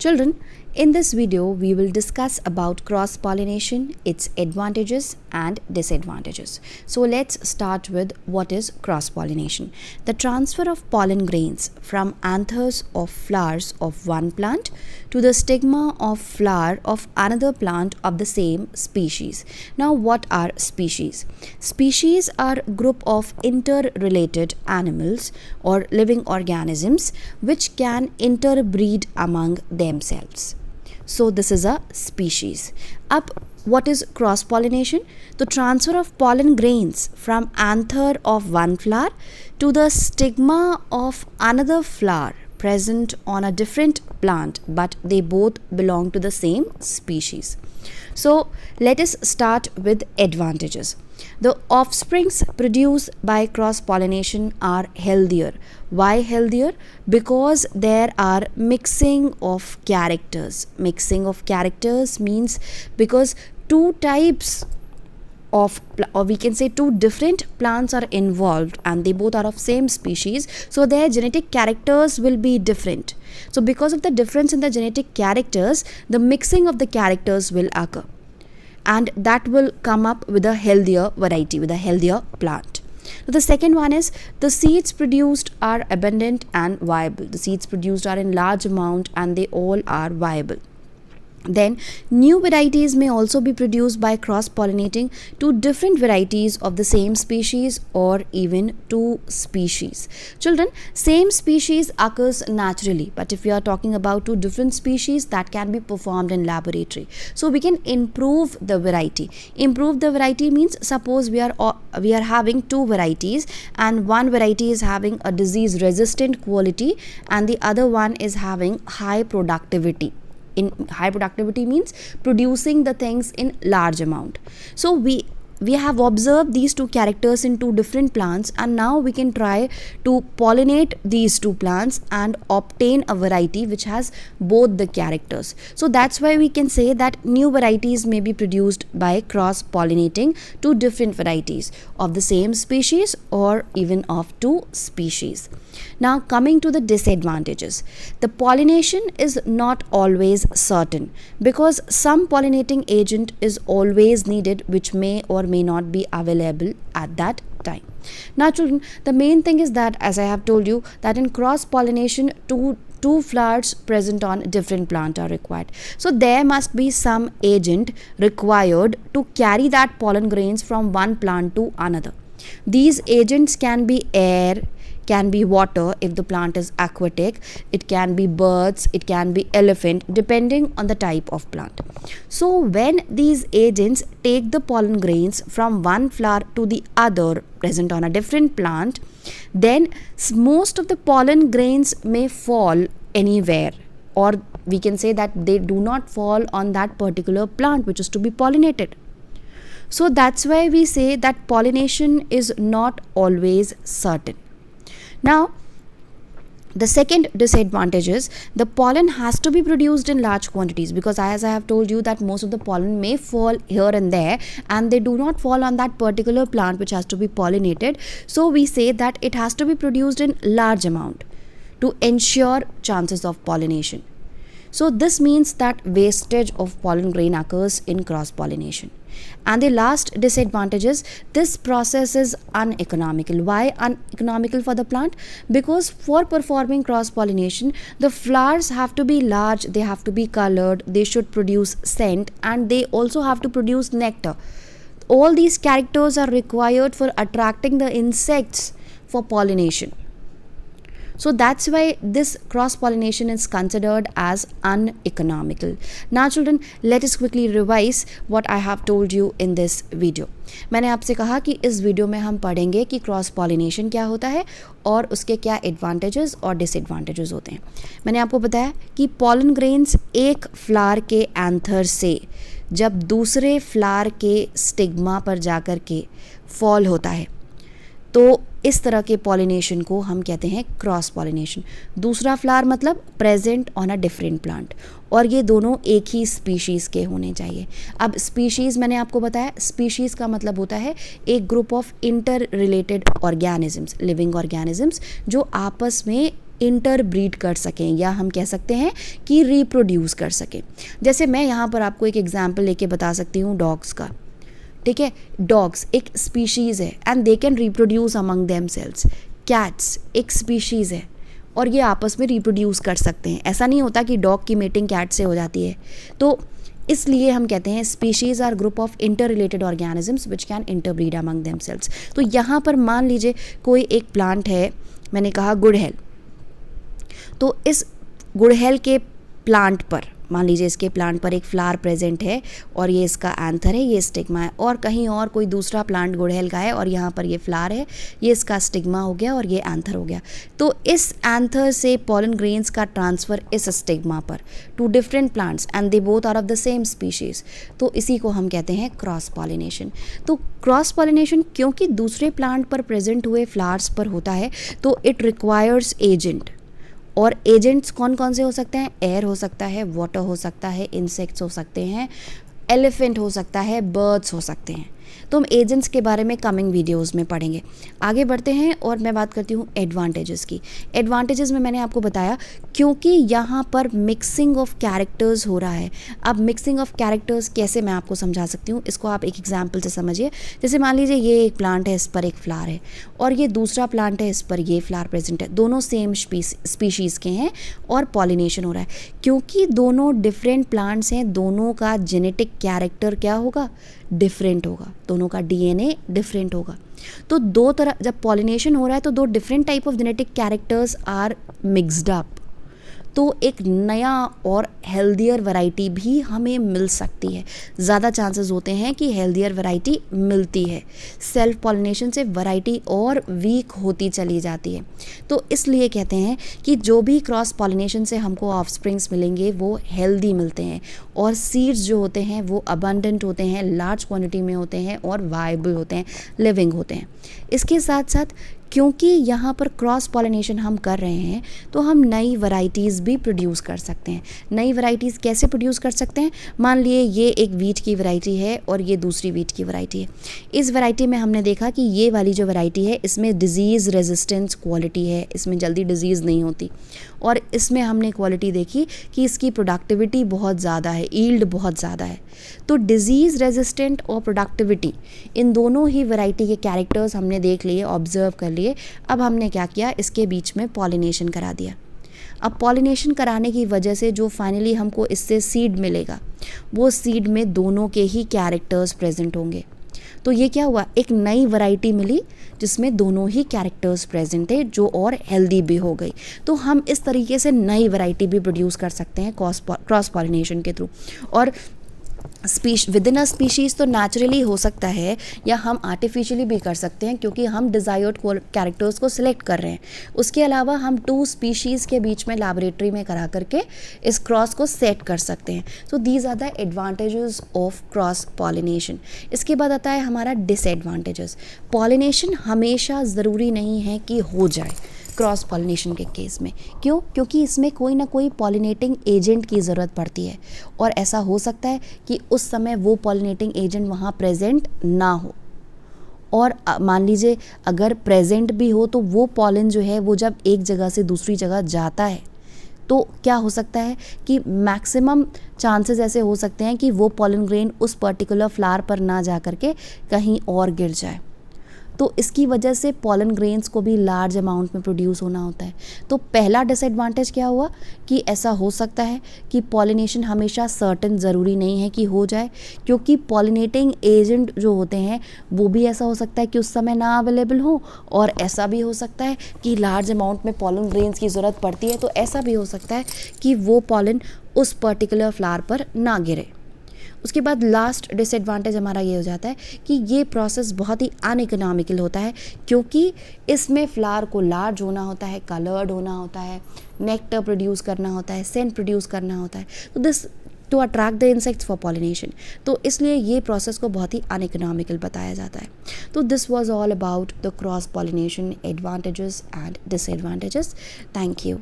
Children, in this video we will discuss about cross pollination, its advantages and disadvantages. So let's start with what is cross pollination. The transfer of pollen grains from anthers of flowers of one plant to the stigma of flower of another plant of the same species. Now what are species? Species are group of interrelated animals or living organisms which can interbreed among themselves. So this is a species. What is cross pollination? The transfer of pollen grains from anther of one flower to the stigma of another flower present on a different plant, but they both belong to the same species. So let us start with advantages. The offsprings produced by cross pollination are healthier. Why healthier? Because there are mixing of characters. Mixing of characters means because two types of, or we can say two different plants are involved and they both are of same species, so their genetic characters will be different. So because of the difference in the genetic characters, the mixing of the characters will occur, and that will come up with a healthier variety, with a healthier plant. The second one is the seeds produced are abundant and viable. The seeds produced are in large amount and they all are viable. Then new varieties may also be produced by cross pollinating two different varieties of the same species or even two species. Children, same species occurs naturally, but if we are talking about two different species, that can be performed in laboratory. So we can improve the variety. Improve the variety means suppose we are having two varieties and one variety is having a disease resistant quality and the other one is having high productivity. In high productivity means producing the things in large amount. So we have observed these two characters in two different plants, and now we can try to pollinate these two plants and obtain a variety which has both the characters. So that's why we can say that new varieties may be produced by cross pollinating two different varieties of the same species or even of two species. Now coming to the disadvantages. The pollination is not always certain because some pollinating agent is always needed which may or may not be available at that time. Now children, the main thing is that, as I have told you, that in cross pollination two flowers present on different plant are required. So there must be some agent required to carry that pollen grains from one plant to another. These agents can be air, can be water if the plant is aquatic, it can be birds, it can be elephant, depending on the type of plant. So when these agents take the pollen grains from one flower to the other present on a different plant, then most of the pollen grains may fall anywhere, or we can say that they do not fall on that particular plant which is to be pollinated. So that's why we say that pollination is not always certain. Now, the second disadvantage is the pollen has to be produced in large quantities, because as I have told you that most of the pollen may fall here and there and they do not fall on that particular plant which has to be pollinated. So we say that it has to be produced in large amount to ensure chances of pollination. So this means that wastage of pollen grain occurs in cross pollination. And the last disadvantage is this process is uneconomical. Why uneconomical for the plant? Because for performing cross pollination, the flowers have to be large, they have to be colored, they should produce scent, and they also have to produce nectar. All these characters are required for attracting the insects for pollination. So that's why this cross pollination is considered as uneconomical. Now children, let us quickly revise what I have told you in this video. मैंने आपसे कहा कि इस video में हम पढ़ेंगे कि cross pollination क्या होता है और उसके क्या एडवांटेजेस और डिसएडवांटेजेस होते हैं. मैंने आपको बताया कि पॉलन ग्रेन्स एक फ्लावर के एंथर से जब दूसरे फ्लावर के स्टिग्मा पर जाकर के फॉल होता है, तो इस तरह के पॉलिनेशन को हम कहते हैं क्रॉस पॉलिनेशन. दूसरा फ्लावर मतलब present on a different plant, और ये दोनों एक ही स्पीशीज़ के होने चाहिए. अब स्पीशीज़ मैंने आपको बताया, स्पीशीज़ का मतलब होता है एक group of interrelated organisms, living organisms जो आपस में इंटर ब्रीड कर सकें, या हम कह सकते हैं कि रिप्रोड्यूस कर सकें। जैसे मैं यहाँ पर आपको एक एग्जाम्पल लेके बता सकती हूँ डॉग्स का, ठीक है। डॉग्स एक स्पीशीज़ है and they can reproduce among themselves. Cats एक स्पीशीज़ है और ये आपस में रिप्रोड्यूस कर सकते हैं। ऐसा नहीं होता कि डॉग की मीटिंग कैट से हो जाती है। तो इसलिए हम कहते हैं species are group of interrelated organisms which can interbreed among themselves. तो यहाँ पर मान लीजिए कोई एक प्लांट है, मैंने कहा गुड़हल, तो इस गुड़हल के प्लांट पर, मान लीजिए इसके प्लांट पर एक फ्लावर प्रेजेंट है और ये इसका एंथर है, ये स्टिग्मा है, और कहीं और कोई दूसरा प्लांट गुड़हल का है और यहाँ पर ये फ्लावर है, ये इसका स्टिग्मा हो गया और ये एंथर हो गया। तो इस एंथर से पॉलन ग्रेन्स का ट्रांसफ़र इस स्टिग्मा पर two different plants and they both are of the same species, तो इसी को हम कहते हैं क्रॉस पॉलिनेशन। तो क्रॉस पॉलिनेशन क्योंकि दूसरे प्लांट पर प्रेजेंट हुए फ्लावर्स पर होता है, तो इट रिक्वायर्स एजेंट, और एजेंट्स कौन कौन से हो सकते हैं? एयर हो सकता है, वाटर हो सकता है, इंसेक्ट्स हो सकते हैं, एलिफेंट हो सकता है, बर्ड्स हो सकते हैं। तो हम एजेंट्स के बारे में कमिंग वीडियोस में पढ़ेंगे। आगे बढ़ते हैं और मैं बात करती हूँ एडवांटेजेस की। एडवांटेजेस में मैंने आपको बताया क्योंकि यहाँ पर मिक्सिंग ऑफ कैरेक्टर्स हो रहा है। अब मिक्सिंग ऑफ कैरेक्टर्स कैसे मैं आपको समझा सकती हूँ, इसको आप एक एग्जाम्पल से समझिए। जैसे मान लीजिए ये एक प्लांट है, इस पर एक फ्लावर है, और ये दूसरा प्लांट है, इस पर ये फ्लावर प्रेजेंट है। दोनों सेम स्पीशीज़ के हैं और पॉलिनेशन हो रहा है। क्योंकि दोनों डिफरेंट प्लांट्स हैं, दोनों का जेनेटिक कैरेक्टर क्या होगा? डिफरेंट होगा, दोनों का डीएनए डिफरेंट होगा। तो दो तरह, जब पॉलिनेशन हो रहा है तो दो different type of genetic characters are mixed up, तो एक नया और हेल्दियर वैरायटी भी हमें मिल सकती है। ज़्यादा चांसेस होते हैं कि हेल्दियर वैरायटी मिलती है। सेल्फ पॉलिनेशन से वैरायटी और वीक होती चली जाती है। तो इसलिए कहते हैं कि जो भी क्रॉस पॉलिनेशन से हमको ऑफस्प्रिंग्स मिलेंगे वो हेल्दी मिलते हैं, और सीड्स जो होते हैं वो अबंडेंट होते हैं, लार्ज क्वांटिटी में होते हैं और वायबल होते हैं, लिविंग होते हैं। इसके साथ साथ क्योंकि यहाँ पर क्रॉस पॉलिनेशन हम कर रहे हैं तो हम नई वैरायटीज़ भी प्रोड्यूस कर सकते हैं। नई वैरायटीज़ कैसे प्रोड्यूस कर सकते हैं? मान लिए ये एक वीट की वैरायटी है और ये दूसरी वीट की वैरायटी है। इस वैरायटी में हमने देखा कि ये वाली जो वैरायटी है इसमें डिज़ीज़ रेजिस्टेंस क्वालिटी है, इसमें जल्दी डिज़ीज़ नहीं होती, और इसमें हमने क्वालिटी देखी कि इसकी प्रोडक्टिविटी बहुत ज़्यादा है, ईल्ड बहुत ज़्यादा है। तो डिज़ीज़ रेजिस्टेंट और प्रोडक्टिविटी, इन दोनों ही वैरायटी के कैरेक्टर्स हमने देख लिए, ऑब्जर्व कर लिए। अब हमने क्या किया, इसके बीच में पॉलिनेशन करा दिया। अब पॉलिनेशन कराने की वजह से जो फाइनली हमको इससे सीड मिलेगा, वो सीड में दोनों के ही कैरेक्टर्स प्रेजेंट होंगे। तो ये क्या हुआ, एक नई वैरायटी मिली जिसमें दोनों ही कैरेक्टर्स प्रेजेंट थे, जो और हेल्दी भी हो गई। तो हम इस तरीके से नई वैरायटी भी प्रोड्यूस कर सकते हैं क्रॉस पॉलिनेशन के थ्रू। और विद इन अ स्पीशीज़ तो नेचुरली हो सकता है, या हम आर्टिफिशियली भी कर सकते हैं क्योंकि हम डिज़ायर्ड कैरेक्टर्स को सिलेक्ट कर रहे हैं। उसके अलावा हम 2 स्पीशीज़ के बीच में लैबोरेटरी में करा करके इस क्रॉस को सेट कर सकते हैं। So these are the advantages of cross pollination. इसके बाद आता है हमारा डिसएडवांटेजेस। पॉलिनेशन हमेशा ज़रूरी नहीं है कि हो जाए क्रॉस पॉलिनेशन के केस में। क्यों? क्योंकि इसमें कोई ना कोई पॉलिनेटिंग एजेंट की ज़रूरत पड़ती है, और ऐसा हो सकता है कि उस समय वो पॉलिनेटिंग एजेंट वहाँ प्रेजेंट ना हो, और मान लीजिए अगर प्रेजेंट भी हो तो वो पॉलन जो है वो जब एक जगह से दूसरी जगह जाता है तो क्या हो सकता है कि मैक्सिमम चांसेस ऐसे हो सकते हैं कि वो पॉलन ग्रेन उस पर्टिकुलर फ्लावर पर ना जा करके कहीं और गिर जाए। तो इसकी वजह से पॉलन ग्रेन्स को भी लार्ज अमाउंट में प्रोड्यूस होना होता है। तो पहला डिसएडवांटेज क्या हुआ कि ऐसा हो सकता है कि पॉलिनेशन हमेशा सर्टेन ज़रूरी नहीं है कि हो जाए, क्योंकि पॉलिनेटिंग एजेंट जो होते हैं वो भी ऐसा हो सकता है कि उस समय ना अवेलेबल हो, और ऐसा भी हो सकता है कि लार्ज अमाउंट में पॉलन ग्रेन्स की ज़रूरत पड़ती है, तो ऐसा भी हो सकता है कि वो पॉलन उस पर्टिकुलर फ्लावर पर ना गिरे। उसके बाद लास्ट डिसएडवांटेज हमारा ये हो जाता है कि ये प्रोसेस बहुत ही अनइकोनॉमिकल होता है, क्योंकि इसमें फ्लावर को लार्ज होना होता है, कलर्ड होना होता है, नेक्टर प्रोड्यूस करना होता है, सेंट प्रोड्यूस करना होता है, तो this to attract the insects for pollination. तो इसलिए ये प्रोसेस को बहुत ही अनइकोनॉमिकल बताया जाता है। तो this was all about the cross pollination advantages and disadvantages. Thank you.